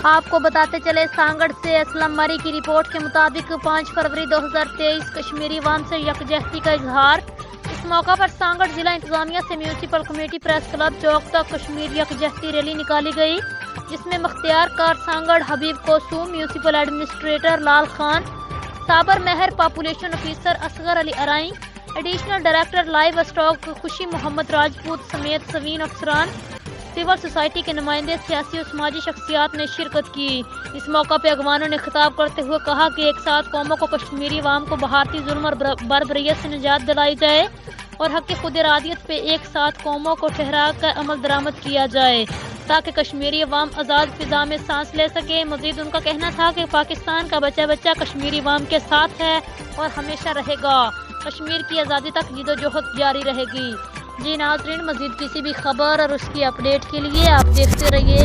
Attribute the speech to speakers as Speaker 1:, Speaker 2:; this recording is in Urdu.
Speaker 1: آپ کو بتاتے چلے سانگڑ سے اسلم مری کی رپورٹ کے مطابق 5 فروری 2023 کشمیری عوام سے یکجہتی کا اظہار۔ اس موقع پر سانگڑ ضلع انتظامیہ سے میونسپل کمیٹی پریس کلب چوک تک کشمیر یکجہتی ریلی نکالی گئی، جس میں مختیار کار سانگڑ حبیب کوسوم، میونسپل ایڈمنسٹریٹر لال Khan, Sabir Mehr, population officer Asghar Ali Arain, additional director livestock Khushi Muhammad Rajput سمیت سوین افسران، سول سوسائٹی کے نمائندے، سیاسی و سماجی شخصیات نے شرکت کی۔ اس موقع پہ اگوانوں نے خطاب کرتے ہوئے کہا کہ ایک ساتھ قوموں کو کشمیری عوام کو بھارتی ظلم اور بربریت سے نجات دلائی جائے اور حق خود ارادیت پہ ایک ساتھ قوموں کو ٹھہرا کر عمل درآمد کیا جائے تاکہ کشمیری عوام آزاد فضا میں سانس لے سکے۔ مزید ان کا کہنا تھا کہ پاکستان کا بچہ بچہ کشمیری عوام کے ساتھ ہے اور ہمیشہ رہے گا۔ کشمیر کی آزادی تک جدوجہد جاری رہے گی۔ جی ناظرین، مزید کسی بھی خبر اور اس کی اپڈیٹ کے لیے آپ دیکھتے رہیے